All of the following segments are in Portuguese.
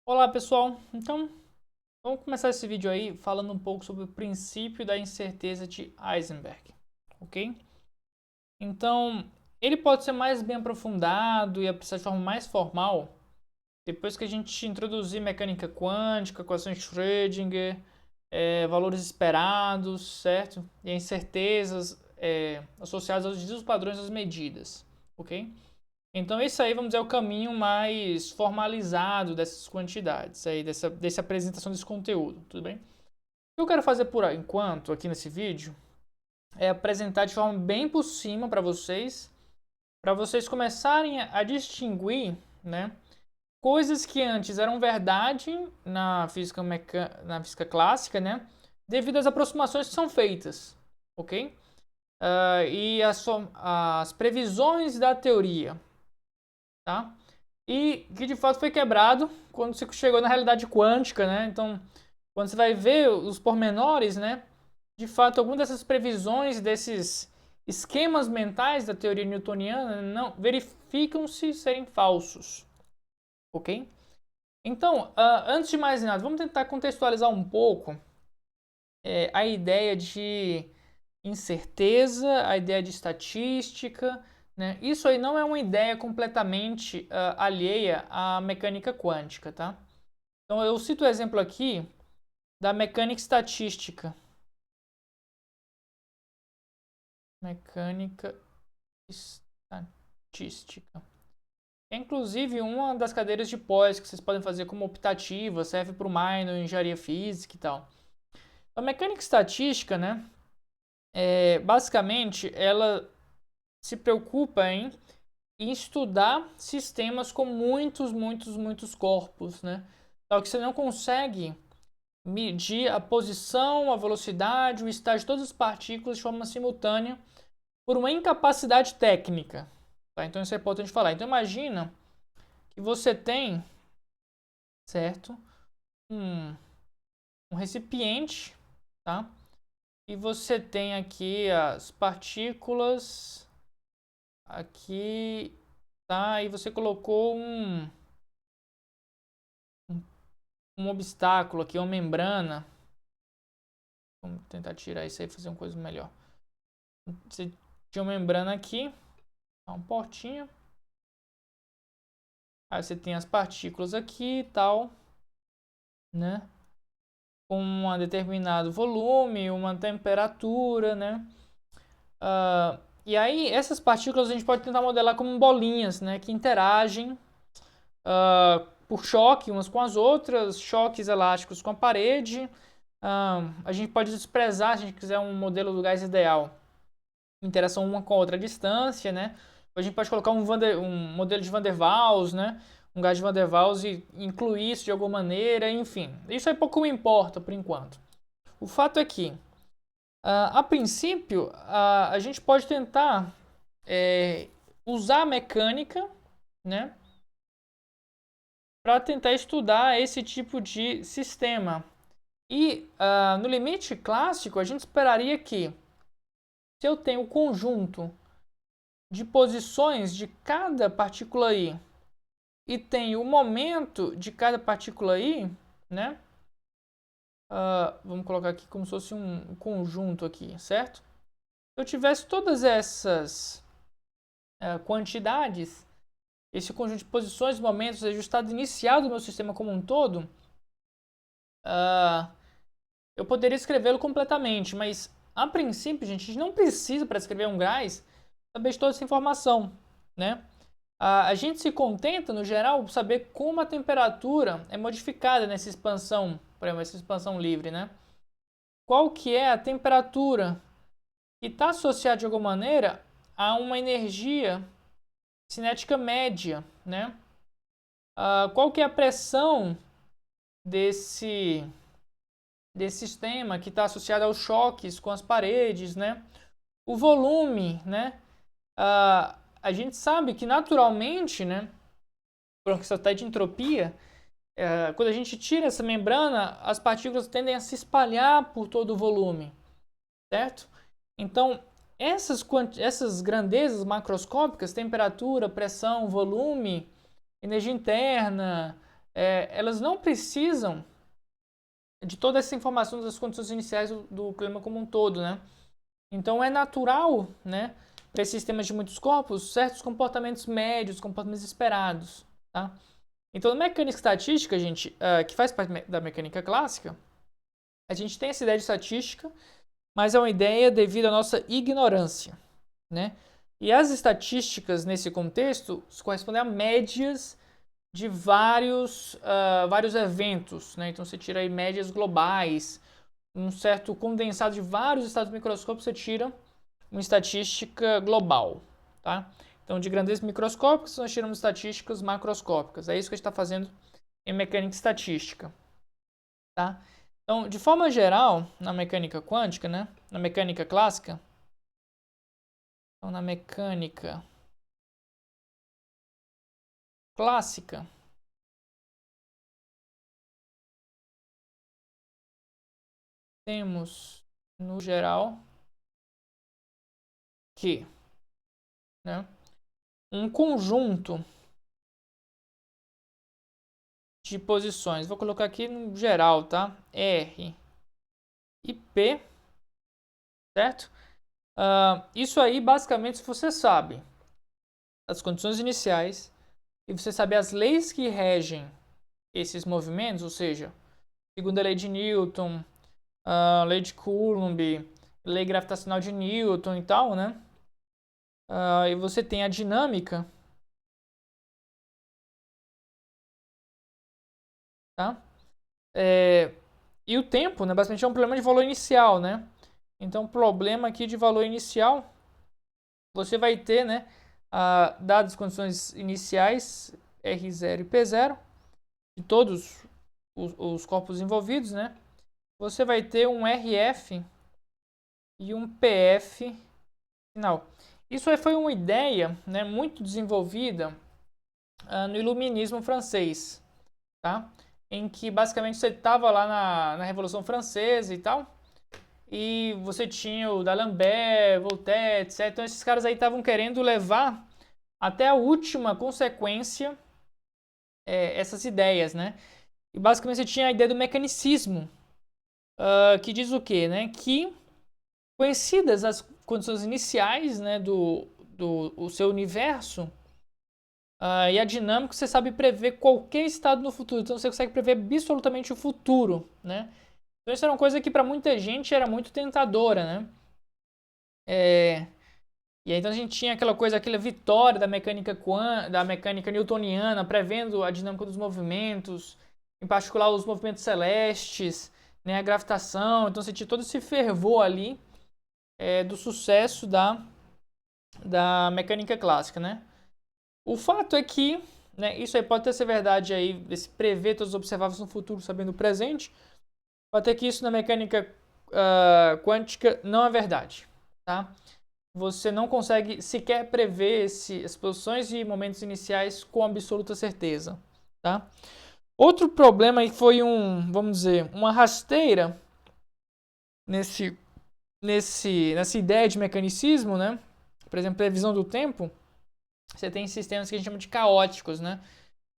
Olá pessoal, então vamos começar esse vídeo aí falando um pouco sobre o princípio da incerteza de Heisenberg, ok? Então, ele pode ser mais bem aprofundado e apreciado de forma mais formal depois que a gente introduzir mecânica quântica, equações de Schrödinger, valores esperados, certo? E incertezas associadas aos desvios padrões das medidas, ok? Então esse aí, vamos dizer, é o caminho mais formalizado dessas quantidades, aí, dessa apresentação desse conteúdo, tudo bem? O que eu quero fazer por enquanto, aqui nesse vídeo, é apresentar de forma bem por cima para vocês começarem a distinguir, né, coisas que antes eram verdade na física clássica, né, devido às aproximações que são feitas, ok? E as previsões da teoria, tá? E que de fato foi quebrado quando você chegou na realidade quântica, né? Então, quando você vai ver os pormenores, né? De fato, algumas dessas previsões, desses esquemas mentais da teoria newtoniana não verificam-se serem falsos, ok? Então, antes de mais nada, vamos tentar contextualizar um pouco a ideia de incerteza, a ideia de estatística, né? Isso aí não é uma ideia completamente alheia à mecânica quântica, tá? Então eu cito o exemplo aqui da mecânica estatística. Mecânica estatística. É inclusive uma das cadeiras de pós que vocês podem fazer como optativa, serve para o minor, engenharia física e tal. A mecânica estatística, né? Basicamente, ela se preocupa em estudar sistemas com muitos corpos, né? Tal que você não consegue medir a posição, a velocidade, o estágio de todas as partículas de forma simultânea por uma incapacidade técnica. Tá? Então isso é importante falar. Então imagina que você tem, certo, um, um recipiente, tá? E você tem aqui as partículas aqui, tá? E você colocou um obstáculo aqui, uma membrana. Vamos tentar tirar isso aí e fazer uma coisa melhor. Você tinha uma membrana aqui, uma portinha. Aí você tem as partículas aqui e tal, né? Com um determinado volume, uma temperatura, né? E aí essas partículas a gente pode tentar modelar como bolinhas, né? Que interagem por choque umas com as outras, choques elásticos com a parede. A gente pode desprezar, se a gente quiser um modelo do gás ideal, interação uma com a outra à distância, né? A gente pode colocar um modelo de Van der Waals, né? Um gás de Van der Waals e incluir isso de alguma maneira, enfim. Isso aí pouco me importa por enquanto. O fato é que, a princípio, a gente pode tentar usar a mecânica, né? Para tentar estudar esse tipo de sistema. E no limite clássico, a gente esperaria que, se eu tenho o conjunto de posições de cada partícula I e tenho o momento de cada partícula I, né? Vamos colocar aqui como se fosse um conjunto aqui, certo? Se eu tivesse todas essas quantidades, esse conjunto de posições, momentos, ou seja, o estado inicial do meu sistema como um todo, eu poderia escrevê-lo completamente, mas a princípio, gente, a gente não precisa para escrever um gás saber de toda essa informação, né? A gente se contenta, no geral, saber como a temperatura é modificada nessa expansão, por exemplo, essa expansão livre, né? Qual que é a temperatura que está associada de alguma maneira a uma energia cinética média, né? Qual que é a pressão desse sistema que está associado aos choques com as paredes, né? O volume, né? A gente sabe que naturalmente, né? Por uma questão até de entropia, quando a gente tira essa membrana, as partículas tendem a se espalhar por todo o volume, certo? Então, essas grandezas macroscópicas, temperatura, pressão, volume, energia interna, elas não precisam de toda essa informação das condições iniciais do clima como um todo, né? Então é natural, né, para esses sistemas de muitos corpos, certos comportamentos médios, comportamentos esperados, tá? Então, na mecânica estatística, gente, que faz parte da mecânica clássica, a gente tem essa ideia de estatística, mas é uma ideia devido à nossa ignorância, né? E as estatísticas, nesse contexto, correspondem a médias de vários eventos, né? Então, você tira aí médias globais, um certo condensado de vários estados microscópicos, você tira uma estatística global, tá? Então, de grandezas microscópicas, nós tiramos estatísticas macroscópicas. É isso que a gente está fazendo em mecânica estatística, tá? Então, de forma geral, na mecânica quântica, né? Na mecânica clássica, então, na mecânica clássica, temos, no geral, que, né, um conjunto de posições. Vou colocar aqui no geral, tá? R e P, certo? Isso aí, basicamente, se você sabe as condições iniciais e você sabe as leis que regem esses movimentos, ou seja, segunda lei de Newton, lei de Coulomb, lei gravitacional de Newton e tal, né? E você tem a dinâmica, tá? E o tempo, né? Basicamente é um problema de valor inicial, né? Então, problema aqui de valor inicial, você vai ter, né? Dadas as condições iniciais, R0 e P0, de todos os corpos envolvidos, né? Você vai ter um RF e um PF final. Isso aí foi uma ideia, né, muito desenvolvida no iluminismo francês, tá? Em que basicamente você estava lá na Revolução Francesa e tal, e você tinha o D'Alembert, Voltaire, etc. Então esses caras aí estavam querendo levar até a última consequência essas ideias, né? E basicamente você tinha a ideia do mecanicismo, que diz o quê, né? Que conhecidas as condições iniciais, né, do o seu universo, e a dinâmica, você sabe prever qualquer estado no futuro. Então você consegue prever absolutamente o futuro, né? Então isso era uma coisa que para muita gente era muito tentadora, né? E aí então a gente tinha aquela coisa, aquela vitória da mecânica newtoniana, prevendo a dinâmica dos movimentos, em particular os movimentos celestes, né, a gravitação. Então você tinha todo esse fervor ali do sucesso da mecânica clássica, né? O fato é que, né, isso aí pode até ser verdade aí, esse prever todos os observáveis no futuro sabendo o presente, pode ter que isso na mecânica quântica não é verdade, tá? Você não consegue sequer prever as posições e momentos iniciais com absoluta certeza, tá? Outro problema aí foi vamos dizer, uma rasteira nessa ideia de mecanicismo, né? Por exemplo, previsão do tempo, você tem sistemas que a gente chama de caóticos, né?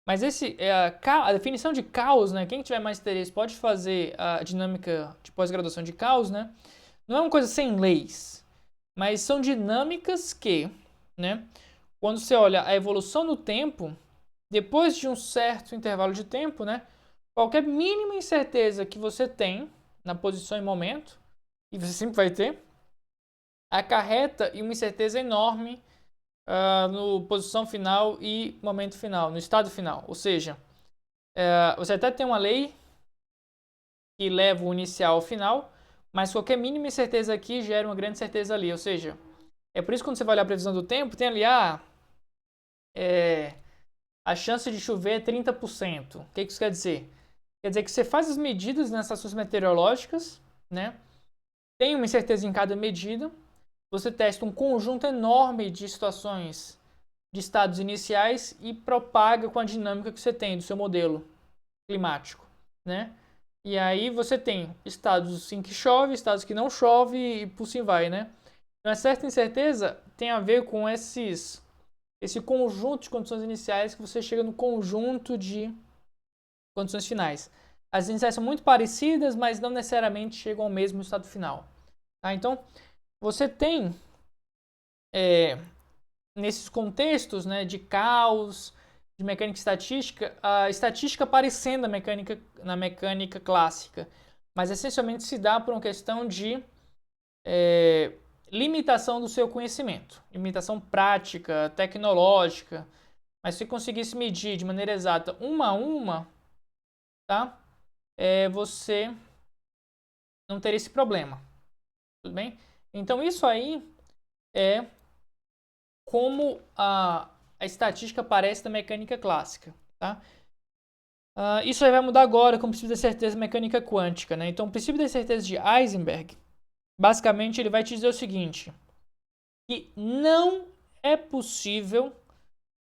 Mas a definição de caos, né? Quem tiver mais interesse pode fazer a dinâmica de pós-graduação de caos, né? Não é uma coisa sem leis, mas são dinâmicas que, né? Quando você olha a evolução do tempo, depois de um certo intervalo de tempo, né? Qualquer mínima incerteza que você tem na posição e momento, e você sempre vai ter, acarreta em uma incerteza enorme no posição final e momento final, no estado final. Ou seja, você até tem uma lei que leva o inicial ao final, mas qualquer mínima incerteza aqui gera uma grande certeza ali. Ou seja, é por isso que quando você vai olhar a previsão do tempo, tem ali a chance de chover é 30%. O que isso quer dizer? Quer dizer que você faz as medidas nas estações meteorológicas, né? Tem uma incerteza em cada medida, você testa um conjunto enorme de situações de estados iniciais e propaga com a dinâmica que você tem do seu modelo climático, né? E aí você tem estados em que chove, estados que não chove e por assim vai, né? Então, a certa incerteza tem a ver com esse conjunto de condições iniciais que você chega no conjunto de condições finais. As iniciais são muito parecidas, mas não necessariamente chegam ao mesmo estado final. Tá? Então, você tem, nesses contextos, né, de caos, de mecânica estatística, a estatística aparecendo na mecânica clássica, mas essencialmente se dá por uma questão de limitação do seu conhecimento, limitação prática, tecnológica. Mas se conseguisse medir de maneira exata uma a uma, tá? Você não teria esse problema, tudo bem? Então isso aí é como a estatística aparece na mecânica clássica, tá? Isso aí vai mudar agora com o princípio da certeza mecânica quântica, né? Então o princípio da certeza de Heisenberg, basicamente ele vai te dizer o seguinte, que não é possível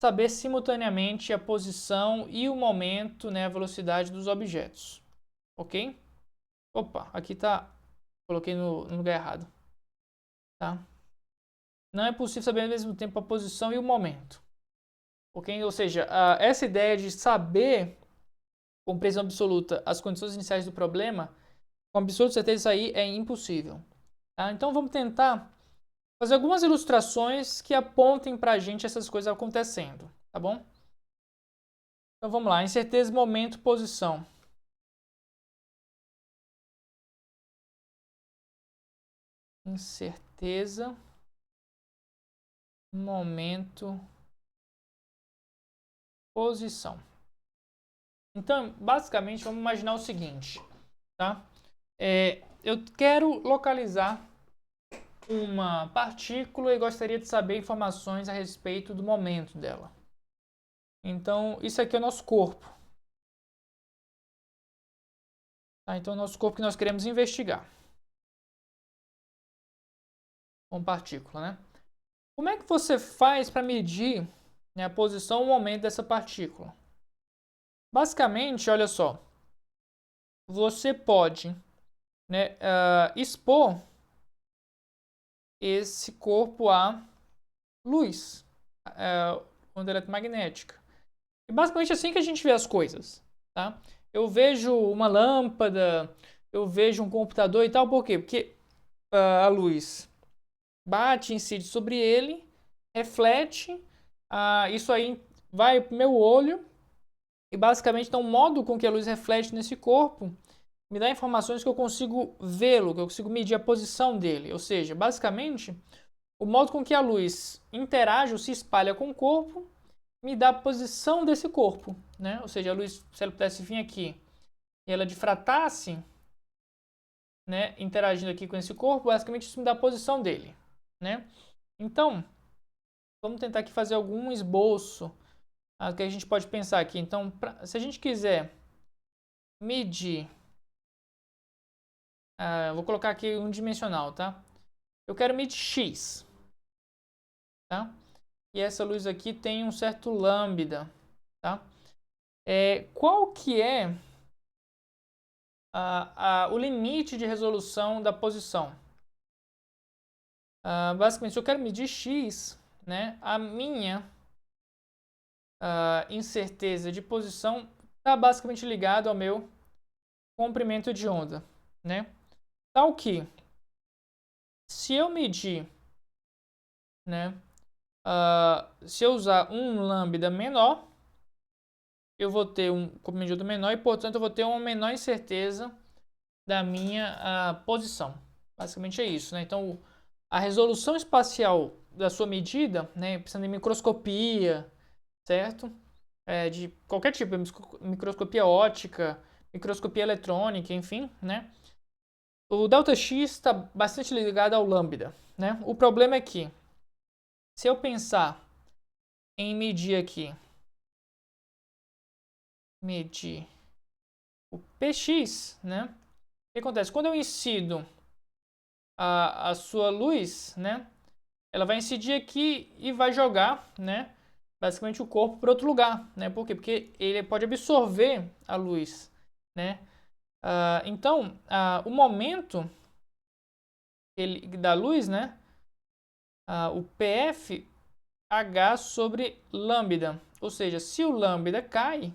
saber simultaneamente a posição e o momento, né, a velocidade dos objetos, ok? Opa, aqui tá, coloquei no lugar errado, tá? Não é possível saber ao mesmo tempo a posição e o momento, ok? Ou seja, essa ideia de saber com precisão absoluta as condições iniciais do problema, com absoluta certeza isso aí é impossível, tá? Então vamos tentar fazer algumas ilustrações que apontem para a gente essas coisas acontecendo, tá bom? Então vamos lá, incerteza, momento, posição. Incerteza, momento, posição. Então, basicamente, vamos imaginar o seguinte, tá? Eu quero localizar uma partícula e gostaria de saber informações a respeito do momento dela. Então, isso aqui é o nosso corpo. Tá? Então, é o nosso corpo que nós queremos investigar com partícula, né? Como é que você faz para medir, né, a posição ou o momento dessa partícula? Basicamente, olha só, você pode, né, expor esse corpo à luz, onda eletromagnética. E basicamente assim que a gente vê as coisas, tá? Eu vejo uma lâmpada, eu vejo um computador e tal, por quê? Porque a luz bate, incide sobre ele, reflete, isso aí vai pro meu olho e basicamente então o modo com que a luz reflete nesse corpo me dá informações que eu consigo vê-lo, que eu consigo medir a posição dele. Ou seja, basicamente, o modo com que a luz interage ou se espalha com o corpo me dá a posição desse corpo, né? Ou seja, a luz, se ela pudesse vir aqui e ela difratasse, né, interagindo aqui com esse corpo, basicamente isso me dá a posição dele, né? Então, vamos tentar aqui fazer algum esboço que a gente pode pensar aqui. Então, se a gente quiser medir, vou colocar aqui um dimensional, tá? Eu quero medir x, tá? E essa luz aqui tem um certo lambda, tá? Qual que é o limite de resolução da posição? Basicamente, se eu quero medir x, né, a minha incerteza de posição está basicamente ligado ao meu comprimento de onda, né? Tal que, se eu medir, né, se eu usar um lambda menor, eu vou ter um comprimento de onda menor e, portanto, eu vou ter uma menor incerteza da minha posição. Basicamente é isso, né? Então, a resolução espacial da sua medida, né, precisando de microscopia, certo? De qualquer tipo, microscopia óptica, microscopia eletrônica, enfim, né? O ΔX está bastante ligado ao lambda, né? O problema é que, se eu pensar em medir aqui, medir o Px, né? O que acontece? Quando eu incido a sua luz, né? Ela vai incidir aqui e vai jogar, né? Basicamente o corpo para outro lugar, né? Por quê? Porque ele pode absorver a luz, né? Então, o momento da luz, né? O PF H sobre lambda. Ou seja, se o lambda cai,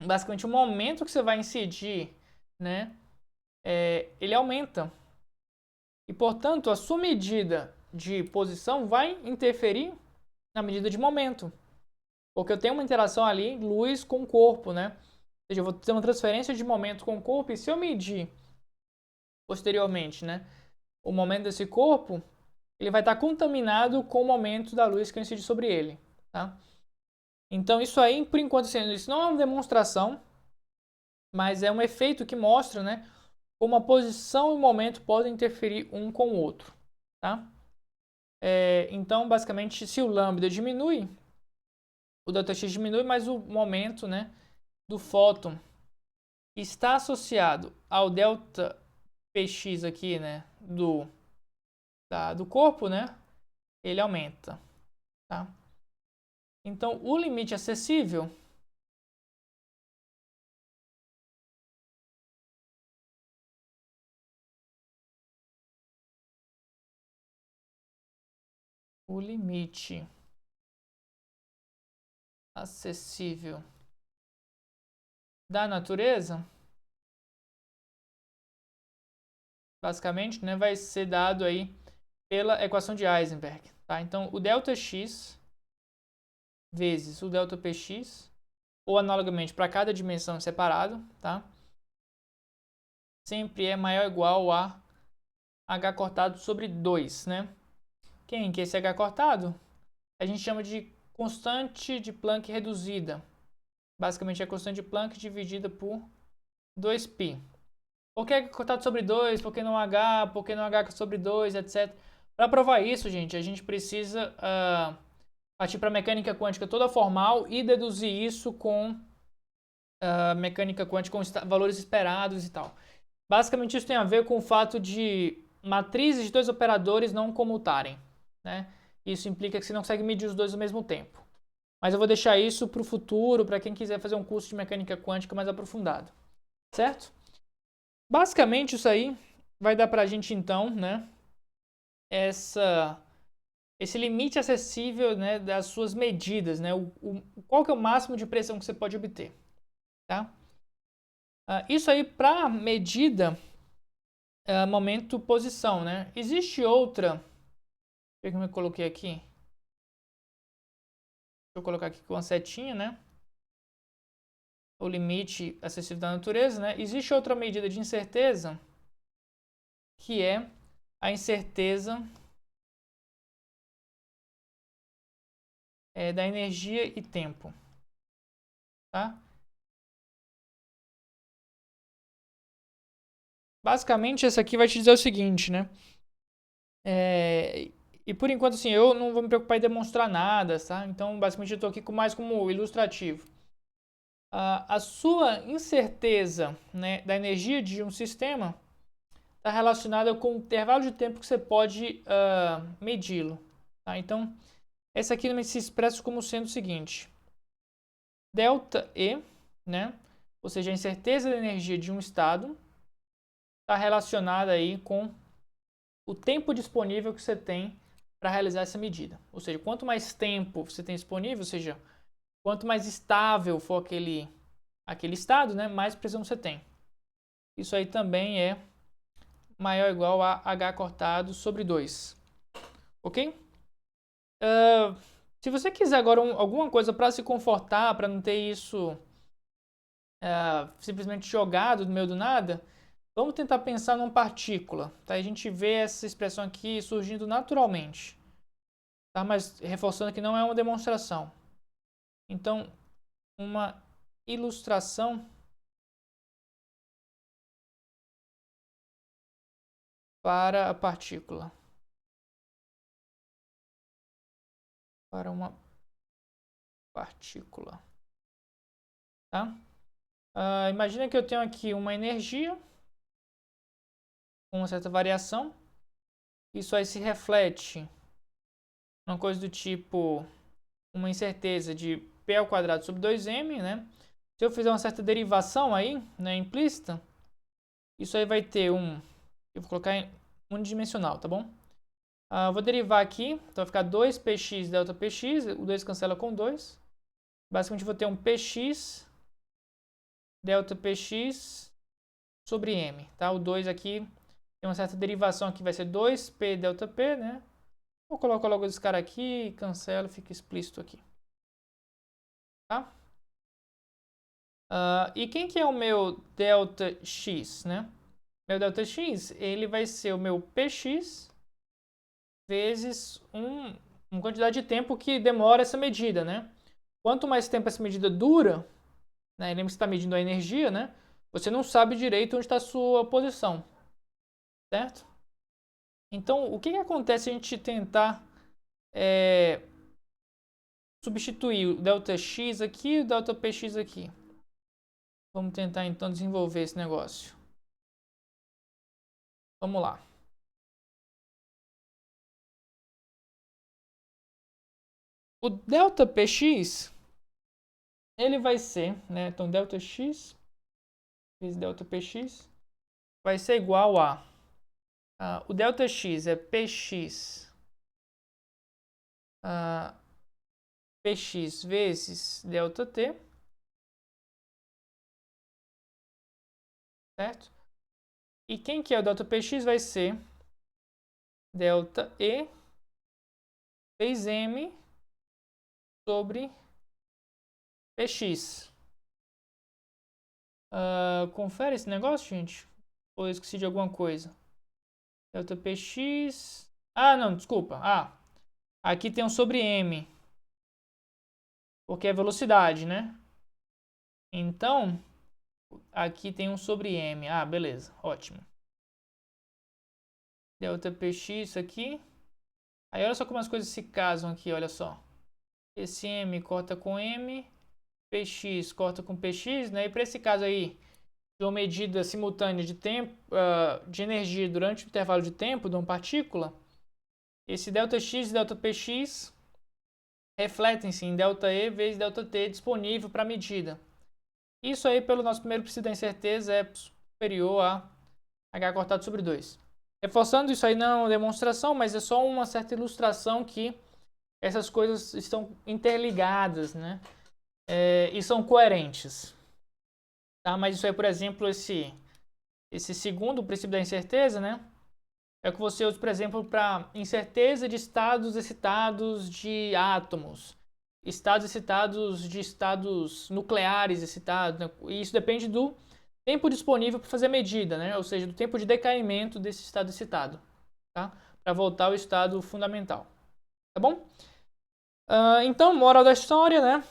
basicamente o momento que você vai incidir, né, ele aumenta. E, portanto, a sua medida de posição vai interferir na medida de momento. Porque eu tenho uma interação ali, luz com corpo, né? Ou seja, eu vou ter uma transferência de momento com o corpo, e se eu medir posteriormente, né, o momento desse corpo, ele vai estar contaminado com o momento da luz que eu incidi sobre ele, tá? Então, isso aí, por enquanto, assim, isso não é uma demonstração, mas é um efeito que mostra, né, como a posição e o momento podem interferir um com o outro, tá? Então, basicamente, se o lambda diminui, o ΔX diminui, mas o momento, né, do fóton está associado ao ΔPx aqui, né, do corpo, né, ele aumenta, tá? Então, o limite acessível da natureza, basicamente, né, vai ser dado aí pela equação de Heisenberg, tá? Então, o ΔX vezes o ΔPx, ou analogamente para cada dimensão separado, tá? Sempre é maior ou igual a h cortado sobre 2, né? Quem que é esse h cortado? A gente chama de constante de Planck reduzida. Basicamente é a constante de Planck dividida por 2π. Por que h cortado sobre 2? Por que não h? Por que não h sobre 2, etc. Para provar isso, gente, a gente precisa partir para a mecânica quântica toda formal e deduzir isso com mecânica quântica com valores esperados e tal. Basicamente isso tem a ver com o fato de matrizes de dois operadores não comutarem, né? Isso implica que você não consegue medir os dois ao mesmo tempo. Mas eu vou deixar isso para o futuro, para quem quiser fazer um curso de mecânica quântica mais aprofundado, certo? Basicamente isso aí vai dar para a gente então, né, esse limite acessível, né, das suas medidas, né, qual que é o máximo de pressão que você pode obter, tá? Isso aí para medida, momento, posição, né? Existe outra, deixa eu ver como eu coloquei aqui. Deixa eu colocar aqui com uma setinha, né? O limite acessível da natureza, né? Existe outra medida de incerteza, que é a incerteza da energia e tempo, tá? Basicamente, essa aqui vai te dizer o seguinte, né? E por enquanto, assim, eu não vou me preocupar em demonstrar nada, tá? Então, basicamente, eu estou aqui mais como ilustrativo. A sua incerteza, né, da energia de um sistema está relacionada com o intervalo de tempo que você pode medi-lo. Tá? Então, essa aqui se expressa como sendo o seguinte: ΔE, né, ou seja, a incerteza da energia de um estado, está relacionada aí com o tempo disponível que você tem para realizar essa medida. Ou seja, quanto mais tempo você tem disponível, ou seja, quanto mais estável for aquele estado, né, mais precisão você tem. Isso aí também é maior ou igual a h cortado sobre 2. Ok? Se você quiser agora alguma coisa para se confortar, para não ter isso simplesmente jogado no meio do nada, vamos tentar pensar numa partícula. Tá? A gente vê essa expressão aqui surgindo naturalmente. Tá? Mas reforçando que não é uma demonstração. Então, uma ilustração para a partícula. Para uma partícula. Tá? Imagina que eu tenho aqui uma energia com uma certa variação. Isso aí se reflete uma coisa do tipo uma incerteza de P ao quadrado sobre 2m, né? Se eu fizer uma certa derivação aí, né, implícita, isso aí vai ter eu vou colocar em unidimensional, tá bom? Vou derivar aqui, então vai ficar 2px ΔPx, o 2 cancela com 2. Basicamente vou ter um px delta Px sobre m, tá? O 2 aqui tem uma certa derivação aqui, vai ser 2p delta p, né? Vou colocar logo esse cara aqui, cancelo, fica explícito aqui. Tá? E quem que é o meu delta x, né? Meu delta x, ele vai ser o meu px vezes uma quantidade de tempo que demora essa medida, né? Quanto mais tempo essa medida dura, né? Lembra que você está medindo a energia, né? Você não sabe direito onde está a sua posição, certo? Então, o que acontece se a gente tentar substituir o ΔX aqui e o ΔPX aqui? Vamos tentar então desenvolver esse negócio. Vamos lá. O ΔPX, ele vai ser, né? Então, ΔX vezes ΔPX vai ser igual a... o ΔX é PX... Px vezes ΔT, certo? E quem que é o ΔPX vai ser ΔE vezes m sobre Px. Confere esse negócio, gente? Ou eu esqueci de alguma coisa? ΔPX... não, desculpa. Aqui tem um sobre m. Porque é velocidade, né? Então, aqui tem um sobre m. Beleza. Ótimo. ΔPX aqui. Aí olha só como as coisas se casam aqui, olha só. Esse m corta com m, px corta com px, né? E para esse caso aí, de uma medida simultânea de tempo, de energia durante o intervalo de tempo de uma partícula, esse ΔX e ΔPX refletem-se em ΔE vezes ΔT disponível para medida. Isso aí, pelo nosso primeiro princípio da incerteza, é superior a h cortado sobre 2. Reforçando, isso aí não é uma demonstração, mas é só uma certa ilustração que essas coisas estão interligadas, né? E são coerentes. Tá? Mas isso aí, por exemplo, esse segundo princípio da incerteza, né? É o que você usa, por exemplo, para incerteza de estados excitados de átomos, estados excitados de estados nucleares excitados, né? E isso depende do tempo disponível para fazer a medida, né? Ou seja, do tempo de decaimento desse estado excitado, tá? Para voltar ao estado fundamental, tá bom? Então, moral da história, né?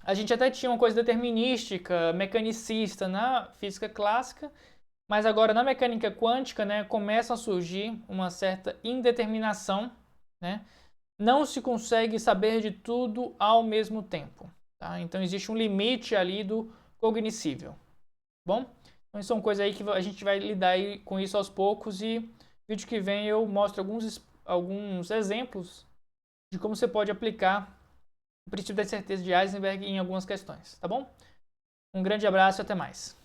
A gente até tinha uma coisa determinística, mecanicista na física clássica, mas agora na mecânica quântica, né, começa a surgir uma certa indeterminação, né? Não se consegue saber de tudo ao mesmo tempo, tá? Então existe um limite ali do cognoscível, bom? Então são coisas aí que a gente vai lidar aí com isso aos poucos e no vídeo que vem eu mostro alguns exemplos de como você pode aplicar o princípio da incerteza de Heisenberg em algumas questões, tá bom? Um grande abraço e até mais.